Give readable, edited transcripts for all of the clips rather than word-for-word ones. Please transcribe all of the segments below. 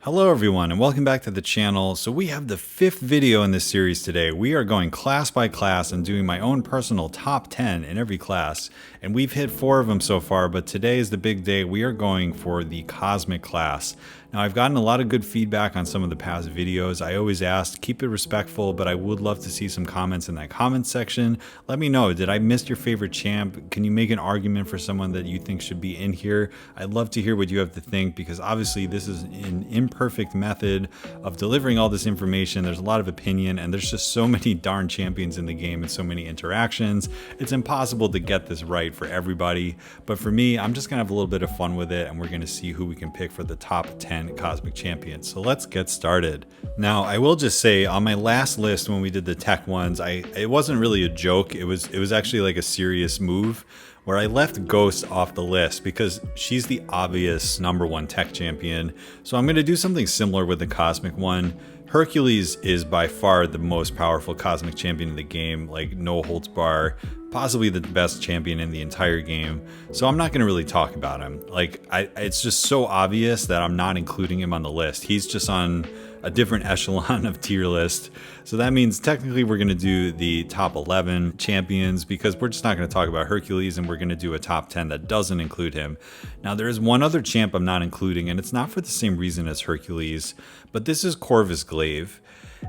Hello everyone and welcome back to the channel. So we have the 5th video in this series today. We are going class by class and doing my own personal top 10 in every class. And we've hit 4 of them so far, but today is the big day. We are going for the cosmic class. Now I've gotten a lot of good feedback on some of the past videos. I always ask, keep it respectful, but I would love to see some comments in that comment section. Let me know, did I miss your favorite champ? Can you make an argument for someone that you think should be in here? I'd love to hear what you have to think because obviously this is an imperfect method of delivering all this information. There's a lot of opinion and there's just so many darn champions in the game and so many interactions. It's impossible to get this right for everybody, but for me, I'm just gonna have a little bit of fun with it and we're gonna see who we can pick for the top 10 cosmic champions. So let's get started. Now, I will just say on my last list when we did the tech ones, it wasn't really a joke. It was actually like a serious move where I left Ghost off the list because she's the obvious #1 tech champion. So I'm going to do something similar with the cosmic one. Hercules is by far the most powerful cosmic champion in the game, like no holds bar, possibly the best champion in the entire game. So I'm not going to really talk about him. It's just so obvious that I'm not including him on the list. He's just on a different echelon of tier list. So that means technically we're going to do the top 11 champions because we're just not going to talk about Hercules and we're going to do a top 10 that doesn't include him. Now there is one other champ I'm not including and it's not for the same reason as Hercules, but this is Corvus Glaive.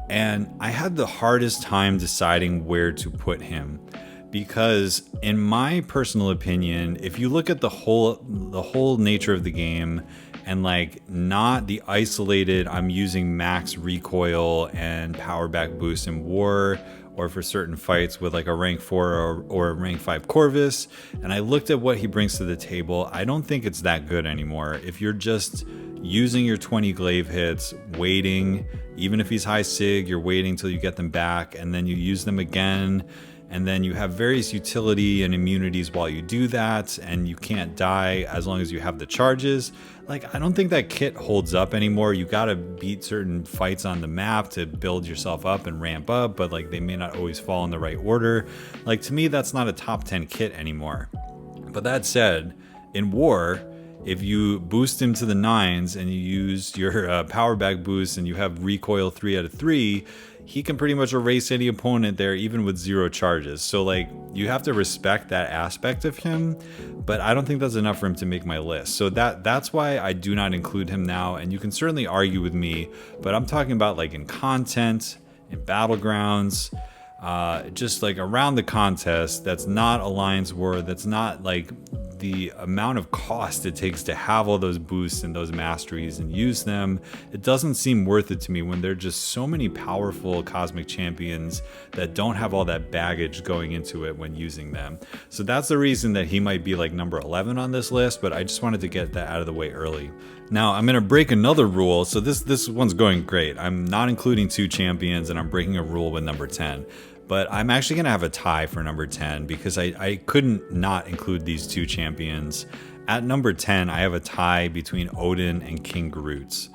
And I had the hardest time deciding where to put him because in my personal opinion, if you look at the whole nature of the game and like not the isolated, I'm using max recoil and power back boost in war or for certain fights with like a rank 4 or a rank 5 Corvus, and I looked at what he brings to the table, I don't think it's that good anymore. If you're just using your 20 glaive hits, waiting, even if he's high sig, you're waiting till you get them back and then you use them again, and then you have various utility and immunities while you do that, and you can't die as long as you have the charges. Like, I don't think that kit holds up anymore. You gotta beat certain fights on the map to build yourself up and ramp up, but like they may not always fall in the right order. Like, to me, that's not a top 10 kit anymore. But that said, in war, if you boost him to the 9s and you use your power back boost and you have recoil 3 out of 3, he can pretty much erase any opponent there even with 0 charges. So like you have to respect that aspect of him, but I don't think that's enough for him to make my list. So that's why I do not include him now, and you can certainly argue with me, but I'm talking about like in content, in battlegrounds, just like around the contest, that's not Alliance War, that's not like the amount of cost it takes to have all those boosts and those masteries and use them. It doesn't seem worth it to me when there are just so many powerful cosmic champions that don't have all that baggage going into it when using them. So that's the reason that he might be like number 11 on this list, but I just wanted to get that out of the way early. Now I'm gonna break another rule. So this one's going great. I'm not including 2 champions and I'm breaking a rule with number 10. But I'm actually going to have a tie for number 10 because I couldn't not include these 2 champions. At number 10, I have a tie between Odin and King Groot.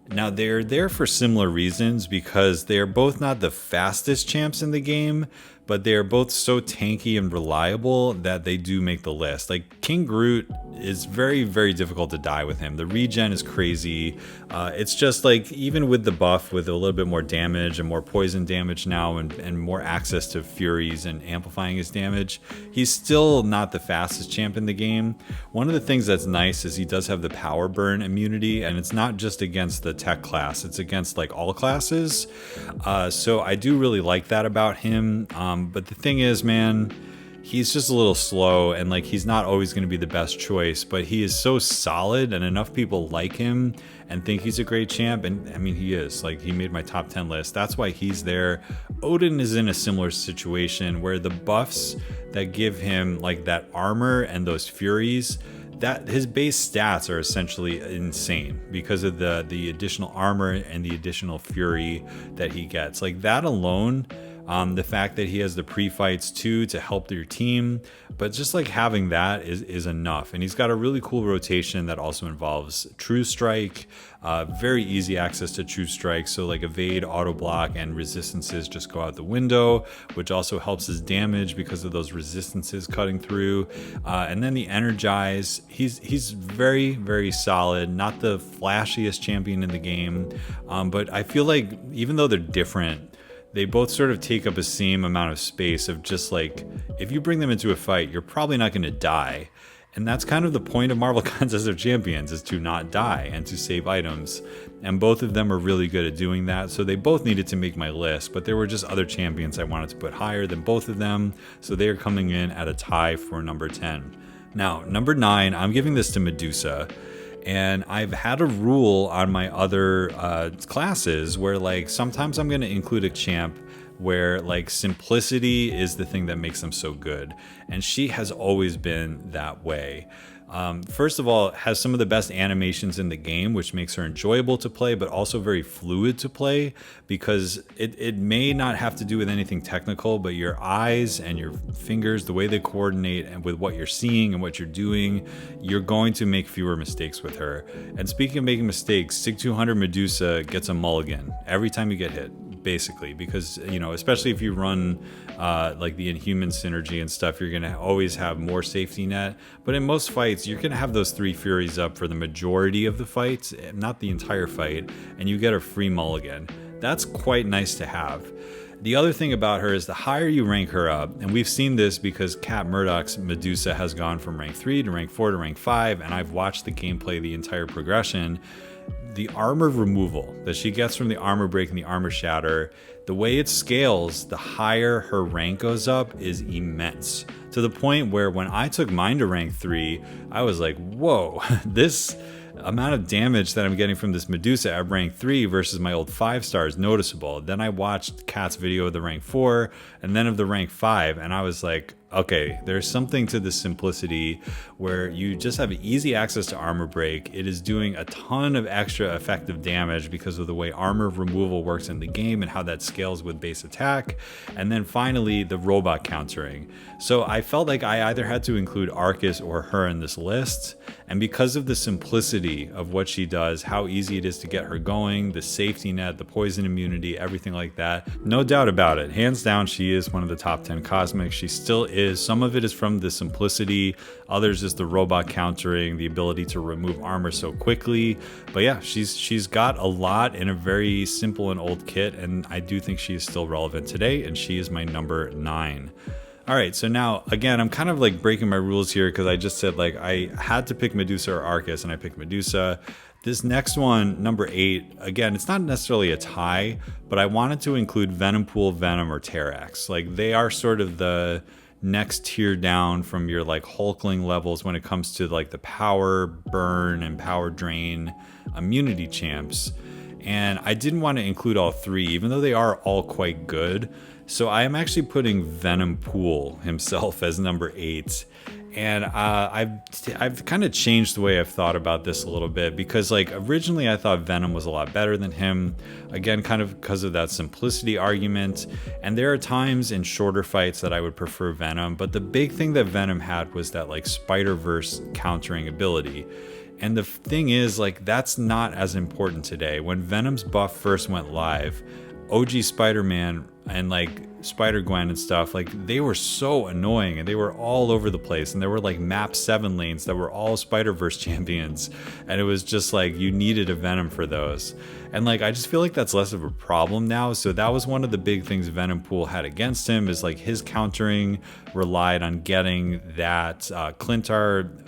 Now, they're there for similar reasons because they're both not the fastest champs in the game, but they are both so tanky and reliable that they do make the list. Like King Groot is very, very difficult to die with him. The regen is crazy. It's just like even with the buff with a little bit more damage and more poison damage now and more access to furies and amplifying his damage, he's still not the fastest champ in the game. One of the things that's nice is he does have the power burn immunity, and it's not just against the tech class, it's against like all classes. So I do really like that about him. But the thing is, man, he's just a little slow and like he's not always going to be the best choice, but he is so solid and enough people like him and think he's a great champ. And I mean, he is. Like, he made my top 10 list. That's why he's there. Odin is in a similar situation where the buffs that give him like that armor and those furies, that his base stats are essentially insane because of the additional armor and the additional fury that he gets. Like, that alone The fact that he has the pre-fights too to help your team, but just like having that is enough. And he's got a really cool rotation that also involves True Strike, very easy access to True Strike. So like evade, auto block, and resistances just go out the window, which also helps his damage because of those resistances cutting through. And then the Energize, he's very, very solid. Not the flashiest champion in the game, but I feel like even though they're different, they both sort of take up a same amount of space of just like, if you bring them into a fight, you're probably not going to die. And that's kind of the point of Marvel Contest of Champions, is to not die and to save items. And both of them are really good at doing that. So they both needed to make my list, but there were just other champions I wanted to put higher than both of them. So they are coming in at a tie for number 10. Now, number 9, I'm giving this to Medusa. And I've had a rule on my other classes where like sometimes I'm going to include a champ where like simplicity is the thing that makes them so good. And she has always been that way. First of all, has some of the best animations in the game, which makes her enjoyable to play, but also very fluid to play, because it may not have to do with anything technical, but your eyes and your fingers, the way they coordinate and with what you're seeing and what you're doing, you're going to make fewer mistakes with her. And speaking of making mistakes, Sig 200 Medusa gets a mulligan every time you get hit, basically, because, you know, especially if you run like the Inhuman synergy and stuff, you're going to always have more safety net. But in most fights, you're going to have those 3 Furies up for the majority of the fights, not the entire fight, and you get a free mulligan. That's quite nice to have. The other thing about her is the higher you rank her up, and we've seen this because Cat Murdock's Medusa has gone from rank 3 to rank 4 to rank 5, and I've watched the gameplay, the entire progression. The armor removal that she gets from the armor break and the armor shatter, the way it scales, the higher her rank goes up, is immense. To the point where when I took mine to rank 3, I was like, whoa, this amount of damage that I'm getting from this Medusa at rank 3 versus my old 5-star is noticeable. Then I watched Cat's video of the rank 4 and then of the rank 5, and I was like, okay, there's something to this simplicity where you just have easy access to armor break. It is doing a ton of extra effective damage because of the way armor removal works in the game and how that scales with base attack. And then finally, the robot countering. So I felt like I either had to include Arcus or her in this list. And because of the simplicity of what she does, how easy it is to get her going, the safety net, the poison immunity, everything like that, no doubt about it. Hands down, she is one of the top 10 cosmics. She still is. Some of it is from the simplicity, others is the robot countering, the ability to remove armor so quickly. But yeah, she's got a lot in a very simple and old kit, and I do think she is still relevant today, and she is my number 9. All right, so now, again, I'm kind of like breaking my rules here because I just said like I had to pick Medusa or Arcus, and I picked Medusa. This next one, number 8, again, it's not necessarily a tie, but I wanted to include Venompool, Venom, or Terrax. Like, they are sort of the next tier down from your like Hulkling levels when it comes to like the power burn and power drain immunity champs. And I didn't want to include all 3, even though they are all quite good. So I am actually putting Venompool himself as number 8. And I've kind of changed the way I've thought about this a little bit, because like originally I thought Venom was a lot better than him, again kind of because of that simplicity argument. And there are times in shorter fights that I would prefer Venom, but the big thing that Venom had was that like Spider-Verse countering ability. And the thing is, like, that's not as important today. When Venom's buff first went live, OG Spider-Man and like Spider-Gwen and stuff, like they were so annoying and they were all over the place, and there were like map 7 lanes that were all Spider-Verse champions, and it was just like you needed a Venom for those. And like I just feel like that's less of a problem now. So that was one of the big things Venompool had against him, is like his countering relied on getting that Clintar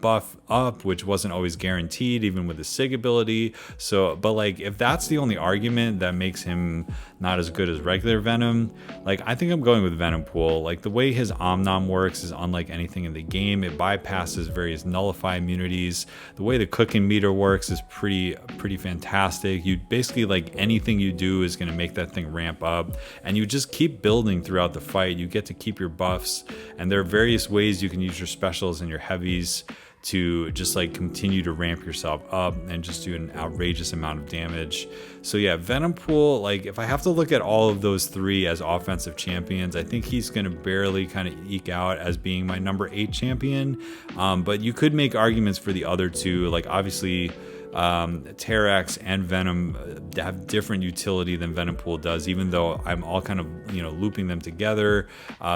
buff up, which wasn't always guaranteed even with the Sig ability. So but like if that's the only argument that makes him not as good as regular Venom, like I think I'm going with Venompool. Like the way his Omnom works is unlike anything in the game. It bypasses various nullify immunities. The way the cooking meter works is pretty fantastic. You basically, like, anything you do is going to make that thing ramp up, and you just keep building throughout the fight. You get to keep your buffs, and there are various ways you can use your specials and your heavies to just like continue to ramp yourself up and just do an outrageous amount of damage. So yeah, Venompool, like if I have to look at all of those three as offensive champions, I think he's going to barely kind of eke out as being my number 8 champion. But you could make arguments for the other two, like obviously Terrax and Venom have different utility than Venompool does, even though I'm all kind of, looping them together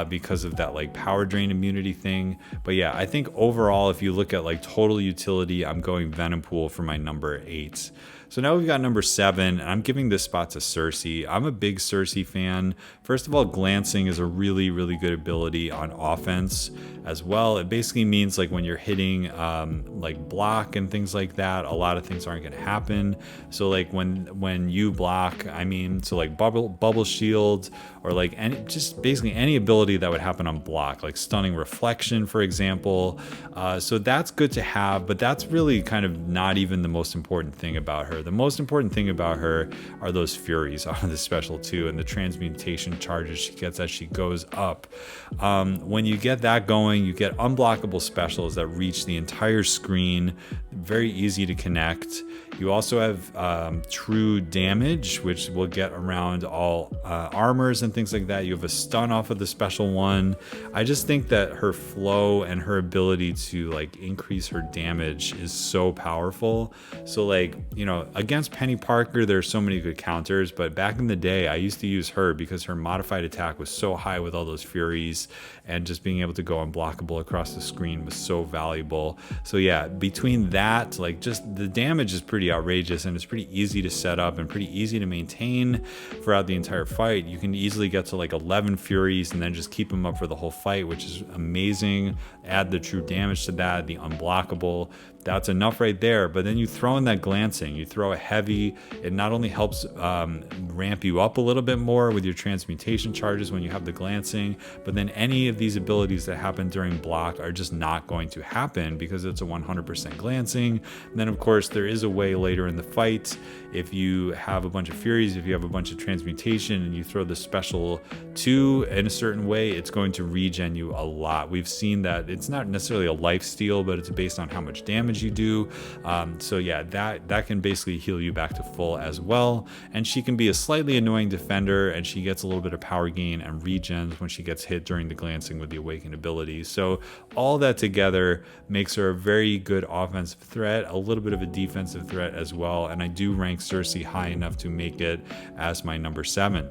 because of that like power drain immunity thing. But yeah, I think overall, if you look at like total utility, I'm going Venompool for my number 8. So now we've got number 7, and I'm giving this spot to Cersei. I'm a big Cersei fan. First of all, glancing is a really, really good ability on offense as well. It basically means like when you're hitting like block and things like that, a lot of things aren't going to happen. So like when you block, so like bubble shield, or like just basically any ability that would happen on block, like stunning reflection, for example. So that's good to have, but that's really kind of not even the most important thing about her. The most important thing about her are those Furies on the special 2 and the transmutation charges she gets as she goes up. When you get that going, you get unblockable specials that reach the entire screen, very easy to connect. You also have true damage, which will get around all armors and things like that. You have a stun off of the special 1. I just think that her flow and her ability to like increase her damage is so powerful. So like, against Penny Parker, there's so many good counters, but back in the day, I used to use her because her modified attack was so high with all those Furies, and just being able to go unblockable across the screen was so valuable. So yeah, between that, like just the damage is pretty outrageous, and it's pretty easy to set up and pretty easy to maintain throughout the entire fight. You can easily get to like 11 Furies and then just keep them up for the whole fight, which is amazing. Add the true damage to that, the unblockable. That's enough right there. But then you throw in that glancing, you throw a heavy. It not only helps ramp you up a little bit more with your transmutation charges when you have the glancing, but then any of these abilities that happen during block are just not going to happen because it's a 100% glancing. And then of course there is a way later in the fight, if you have a bunch of Furies, if you have a bunch of transmutation and you throw the special 2 in a certain way, it's going to regen you a lot. We've seen that it's not necessarily a life steal, but it's based on how much damage you do. So yeah, that can basically heal you back to full as well. And she can be a slightly annoying defender, and she gets a little bit of power gain and regens when she gets hit during the glancing with the awakened ability. So all that together makes her a very good offensive threat, a little bit of a defensive threat as well. And I do rank Cersei high enough to make it as my number 7.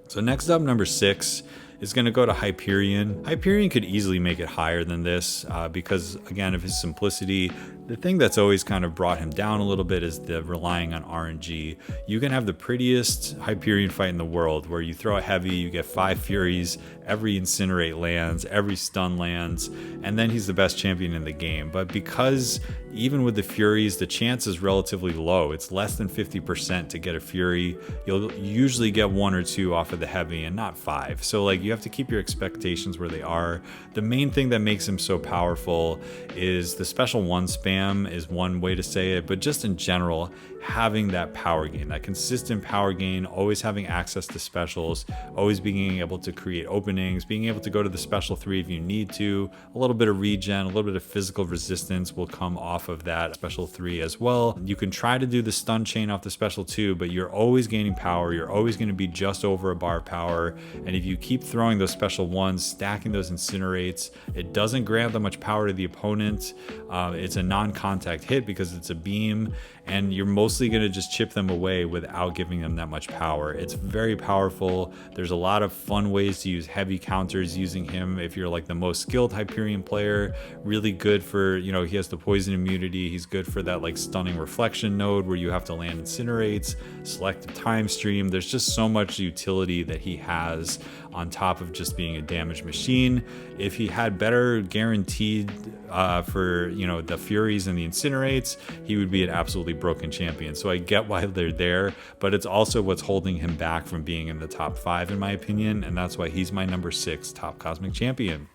So next up, number 6 is going to go to Hyperion. Hyperion could easily make it higher than this because, again, of his simplicity. The thing that's always kind of brought him down a little bit is the relying on RNG. You can have the prettiest Hyperion fight in the world where you throw a heavy, you get 5 Furies, every Incinerate lands, every stun lands, and then he's the best champion in the game. But because even with the Furies, the chance is relatively low. It's less than 50% to get a Fury. You'll usually get 1 or 2 off of the heavy and not 5. So like you have to keep your expectations where they are. The main thing that makes him so powerful is the special 1 spam is one way to say it, but just in general, having that power gain, that consistent power gain, always having access to specials, always being able to create openings, being able to go to the special 3 if you need to, a little bit of regen, a little bit of physical resistance will come off of that special 3 as well. You can try to do the stun chain off the special 2, but you're always gaining power. You're always going to be just over a bar of power. And if you keep throwing those special 1s, stacking those incinerates, it doesn't grant that much power to the opponent. It's a non-contact hit because it's a beam, and you're mostly going to just chip them away without giving them that much power. It's very powerful. There's a lot of fun ways to use heavy counters using him if you're like the most skilled Hyperion player. Really good for, he has the poison immunity. He's good for that like stunning reflection node where you have to land incinerates, selective time stream. There's just so much utility that he has on top of just being a damage machine. If he had better guaranteed for the Furies and the incinerates, he would be an absolutely broken champion. So I get why they're there, but it's also what's holding him back from being in the top 5 in my opinion, and that's why he's my number 6 top cosmic champion.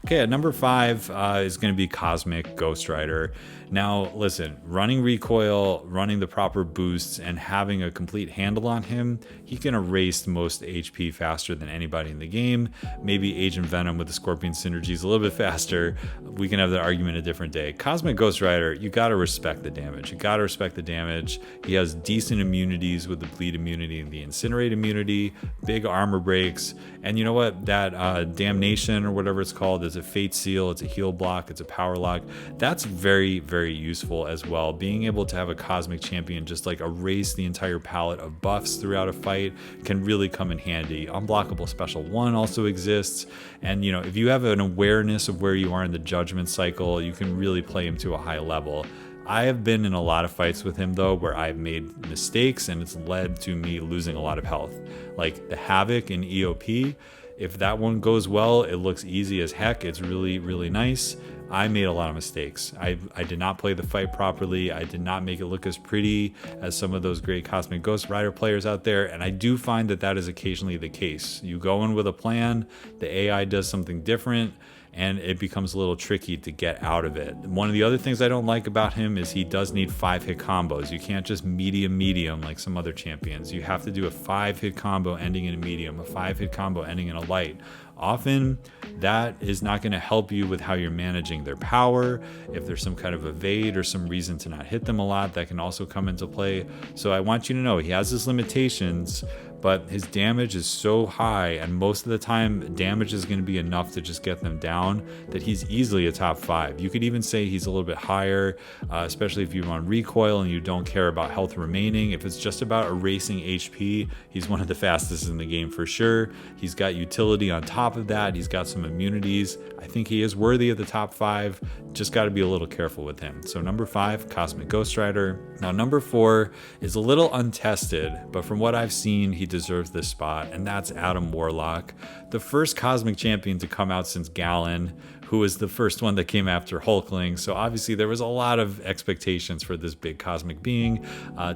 Okay, at number 5 is going to be Cosmic Ghost Rider. Now, listen, running recoil, running the proper boosts, and having a complete handle on him, he can erase most HP faster than anybody in the game. Maybe Agent Venom with the Scorpion synergy is a little bit faster. We can have that argument a different day. Cosmic Ghost Rider, you gotta respect the damage. You gotta respect the damage. He has decent immunities with the bleed immunity and the incinerate immunity, big armor breaks, and you know what? That damnation or whatever it's called is a fate seal, it's a heal block, it's a power lock. That's very, very useful as well. Being able to have a cosmic champion just like erase the entire palette of buffs throughout a fight can really come in handy. Unblockable Special 1 also exists, and you know, if you have an awareness of where you are in the judgment cycle, you can really play him to a high level. I have been in a lot of fights with him though where I've made mistakes and it's led to me losing a lot of health. Like the Havoc in EOP, if that one goes well, it looks easy as heck. It's really, really nice. I made a lot of mistakes. I did not play the fight properly. I did not make it look as pretty as some of those great Cosmic Ghost Rider players out there. And I do find that that is occasionally the case. You go in with a plan, the AI does something different, and it becomes a little tricky to get out of it. One of the other things I don't like about him is he does need 5-hit combos. You can't just medium like some other champions. You have to do a 5-hit combo ending in a medium, a 5-hit combo ending in a light. Often that is not going to help you with how you're managing their power. If there's some kind of evade or some reason to not hit them a lot, that can also come into play. So I want you to know he has his limitations, but his damage is so high, and most of the time damage is going to be enough to just get them down, that he's easily a top 5. You could even say he's a little bit higher, especially if you run recoil and you don't care about health remaining. If it's just about erasing HP, he's one of the fastest in the game for sure. He's got utility on top of that. He's got some immunities. I think he is worthy of the top 5. Just got to be a little careful with him. So number 5, Cosmic Ghost Rider. Now number 4 is a little untested, but from what I've seen, he deserves this spot, and that's Adam Warlock, the first Cosmic Champion to come out since Gallon, who was the first one that came after Hulkling. So obviously there was a lot of expectations for this big cosmic being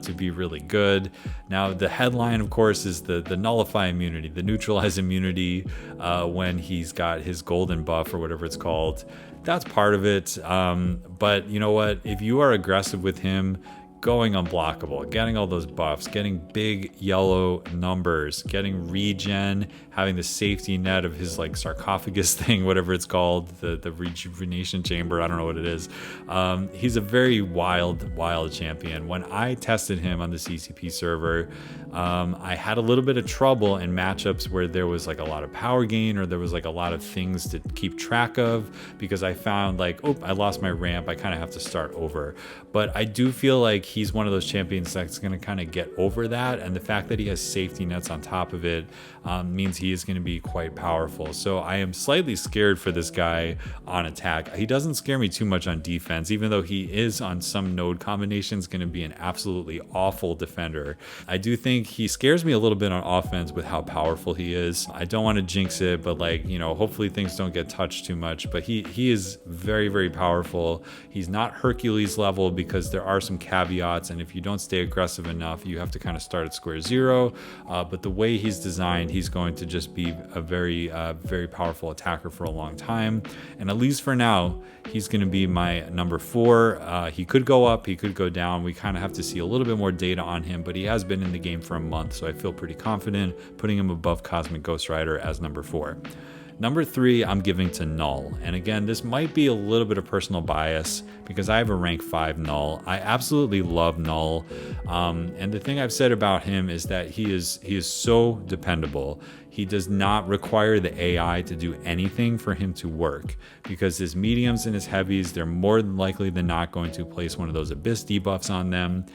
to be really good. Now the headline, of course, is the nullify immunity, the neutralize immunity when he's got his golden buff or whatever it's called. That's part of it. But you know what? If you are aggressive with him, going unblockable, getting all those buffs, getting big yellow numbers, getting regen, having the safety net of his like sarcophagus thing, whatever it's called, the rejuvenation chamber, I don't know what it is. He's a very wild champion. When I tested him on the CCP server, I had a little bit of trouble in matchups where there was like a lot of power gain or there was like a lot of things to keep track of, because I found like, oh, I lost my ramp, I kind of have to start over. But I do feel like he's one of those champions that's going to kind of get over that, and the fact that he has safety nets on top of it means he is going to be quite powerful. So I am slightly scared for this guy on attack. He doesn't scare me too much on defense, even though he is on some node combinations going to be an absolutely awful defender. I do think he scares me a little bit on offense with how powerful he is. I don't want to jinx it, but like, you know, hopefully things don't get touched too much, but he is very, very powerful. He's not Hercules level because there are some caveats, and if you don't stay aggressive enough, you have to kind of start at square zero. But the way he's designed, he's going to just be a very, very powerful attacker for a long time. And at least for now, he's going to be my number 4. He could go up, he could go down. We kind of have to see a little bit more data on him, but he has been in the game for a month, so I feel pretty confident putting him above Cosmic Ghost Rider as number 4. Number 3, I'm giving to Null. And again, this might be a little bit of personal bias because I have a rank 5 Null. I absolutely love Null. And the thing I've said about him is that he is so dependable. He does not require the AI to do anything for him to work, because his mediums and his heavies, they're more than likely than not going to place one of those abyss debuffs on them.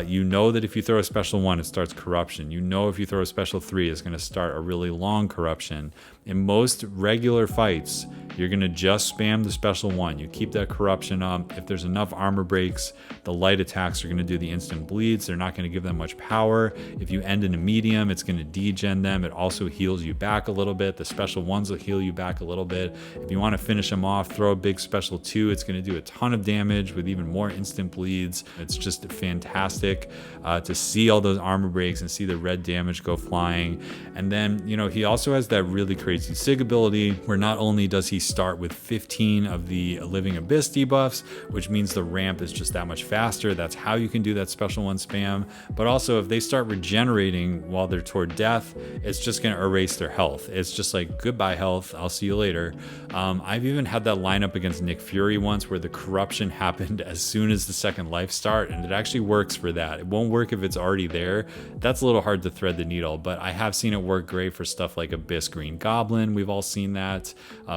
You know that if you throw a special 1, it starts corruption. You know if you throw a special 3, it's going to start a really long corruption. In most regular fights, you're going to just spam the special 1. You keep that corruption up. If there's enough armor breaks, the light attacks are going to do the instant bleeds. They're not going to give them much power. If you end in a medium, it's going to degen them. It also will heal you back a little bit. The special 1s will heal you back a little bit. If you want to finish him off, throw a big special 2. It's going to do a ton of damage with even more instant bleeds. It's just fantastic to see all those armor breaks and see the red damage go flying. And then, he also has that really crazy Sig ability where not only does he start with 15 of the Living Abyss debuffs, which means the ramp is just that much faster. That's how you can do that special 1 spam. But also, if they start regenerating while they're toward death, it's just going to erase their health. It's just like, goodbye health, I'll see you later. I've even had that lineup against Nick Fury once where the corruption happened as soon as the second life start, and it actually works for that. It won't work if it's already there. That's a little hard to thread the needle, but I have seen it work great for stuff like Abyss Green Goblin. We've all seen that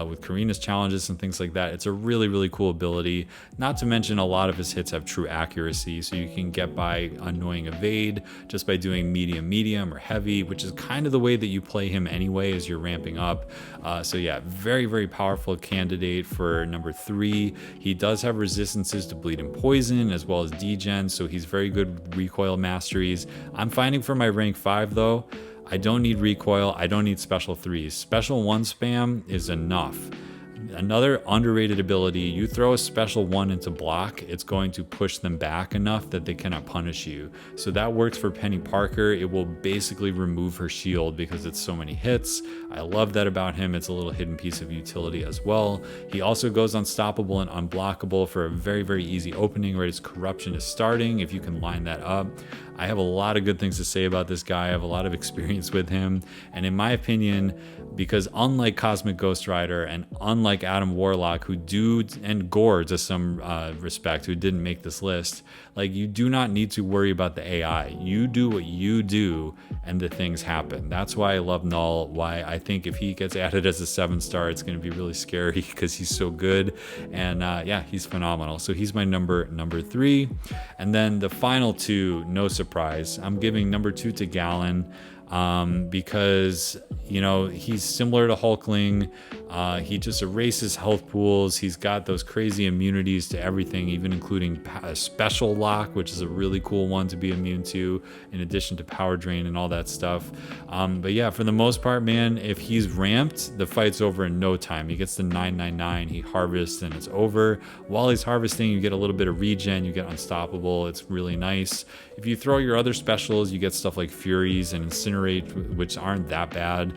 with Karina's challenges and things like that. It's a really, really cool ability. Not to mention a lot of his hits have true accuracy, so you can get by annoying evade just by doing medium or heavy, which is kind of the way that you play him anyway as you're ramping up. So yeah, very, very powerful candidate for number 3. He does have resistances to bleed and poison as well as degen, so he's very good with recoil masteries. I'm finding for my rank 5 though, I don't need recoil, I don't need special 3s. Special 1 spam is enough. Another underrated ability, you throw a special 1 into block, it's going to push them back enough that they cannot punish you. So that works for Penny Parker. It will basically remove her shield because it's so many hits. I love that about him. It's a little hidden piece of utility as well. He also goes unstoppable and unblockable for a very, very easy opening right as corruption is starting, if you can line that up. I have a lot of good things to say about this guy. I have a lot of experience with him. And in my opinion, because unlike Cosmic Ghost Rider and unlike Adam Warlock, and Gore to some respect, who didn't make this list, like, you do not need to worry about the AI. You do what you do and the things happen. That's why I love Null, why I think if he gets added as a 7-star, it's going to be really scary because he's so good. And yeah, he's phenomenal. So he's my number 3. And then the final 2, no surprise, I'm giving number 2 to Gallon. Because he's similar to Hulkling. He just erases health pools. He's got those crazy immunities to everything, even including a special lock, which is a really cool one to be immune to, in addition to power drain and all that stuff. But yeah, for the most part, man, if he's ramped, the fight's over in no time. He gets to 999, he harvests, and it's over. While he's harvesting, you get a little bit of regen, you get unstoppable. It's really nice. If you throw your other specials, you get stuff like Furies and Incinerate, which aren't that bad.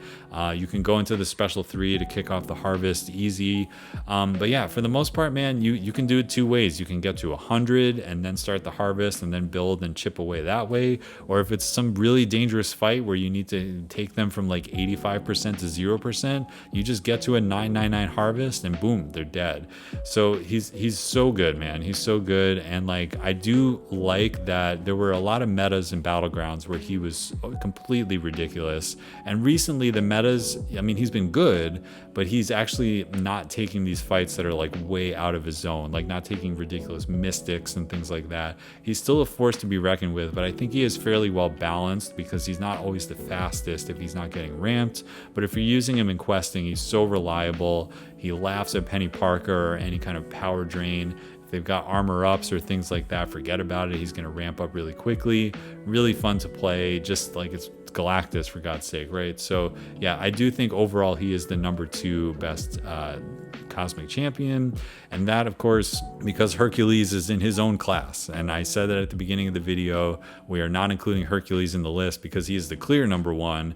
You can go into the special 3 to kick off the harvest easy. But yeah, for the most part, man, you can do it 2 ways. You can get to 100 and then start the harvest and then build and chip away that way. Or if it's some really dangerous fight where you need to take them from like 85% to 0%, you just get to a 999 harvest and boom, they're dead. So he's so good, man. He's so good. And like, I do like that there were a lot of metas in Battlegrounds where he was completely ridiculous. And recently the metas, I mean, he's been good, but he's actually not taking these fights that are like way out of his zone, like not taking ridiculous mystics and things like that. He's still a force to be reckoned with, but I think he is fairly well balanced because he's not always the fastest if he's not getting ramped. But if you're using him in questing, he's so reliable. He laughs at Penny Parker or any kind of power drain. They've got armor ups or things like that, forget about it. He's going to ramp up really quickly. Really fun to play, just like it's Galactus, for God's sake, right? So yeah, I do think overall he is the number 2 best Cosmic Champion. And that, of course, because Hercules is in his own class. And I said that at the beginning of the video. We are not including Hercules in the list because he is the clear number 1.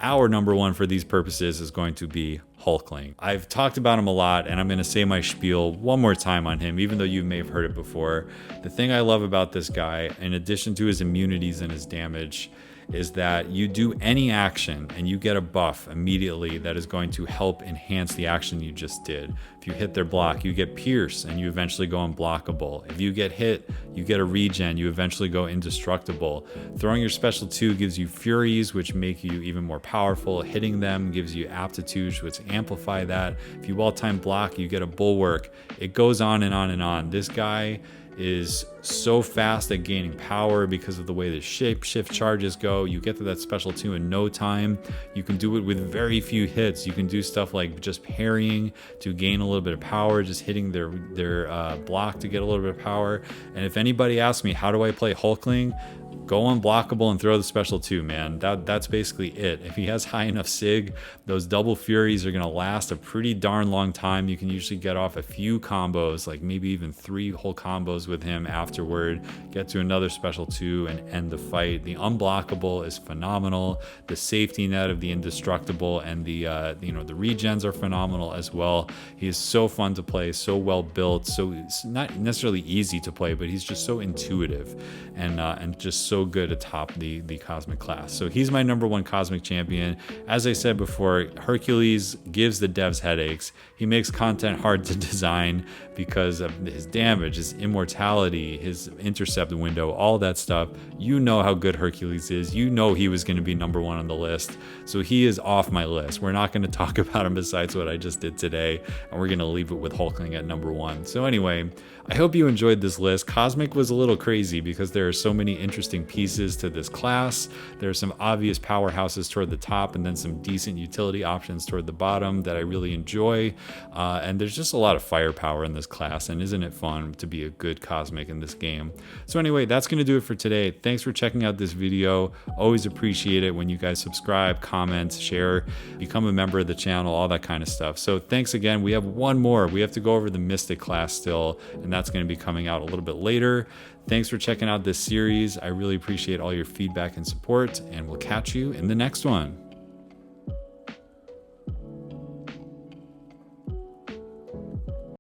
Our number 1 for these purposes is going to be Hulkling. I've talked about him a lot, and I'm going to say my spiel one more time on him, even though you may have heard it before. The thing I love about this guy, in addition to his immunities and his damage, is that you do any action and you get a buff immediately that is going to help enhance the action you just did. If you hit their block, you get pierce and you eventually go unblockable. If you get hit, you get a regen, you eventually go indestructible. Throwing your special 2 gives you furies, which make you even more powerful. Hitting them gives you aptitudes, which amplify that. If you well-time block, you get a bulwark. It goes on and on and on. This guy is so fast at gaining power because of the way the shape shift charges go. You get to that special 2 in no time. You can do it with very few hits. You can do stuff like just parrying to gain a little bit of power, just hitting their block to get a little bit of power. And if anybody asks me, how do I play Hulkling? Go unblockable and throw the special 2, man. That's basically it. If he has high enough sig, those double furies are going to last a pretty darn long time. You can usually get off a few combos, like maybe even 3 whole combos with him afterward, get to another special 2 and end the fight. The unblockable is phenomenal. The safety net of the indestructible and the the regens are phenomenal as well. He is so fun to play, so well built, so it's not necessarily easy to play, but he's just so intuitive and just so good atop the cosmic class. So he's my number 1 cosmic champion. As I said before, Hercules gives the devs headaches. He makes content hard to design because of his damage, his immortality, his intercept window, all that stuff. You know how good Hercules is. You know he was going to be number 1 on the list. So he is off my list. We're not going to talk about him besides what I just did today, and we're going to leave it with Hulkling at number 1. So anyway, I hope you enjoyed this list. Cosmic was a little crazy because there are so many interesting pieces to this class. There are some obvious powerhouses toward the top and then some decent utility options toward the bottom that I really enjoy. And there's just a lot of firepower in this class, and isn't it fun to be a good Cosmic in this game? So anyway, that's going to do it for today. Thanks for checking out this video. Always appreciate it when you guys subscribe, comment, share, become a member of the channel, all that kind of stuff. So thanks again. We have one more. We have to go over the Mystic class still, and that's going to be coming out a little bit later. Thanks for checking out this series. I really appreciate all your feedback and support, and we'll catch you in the next one.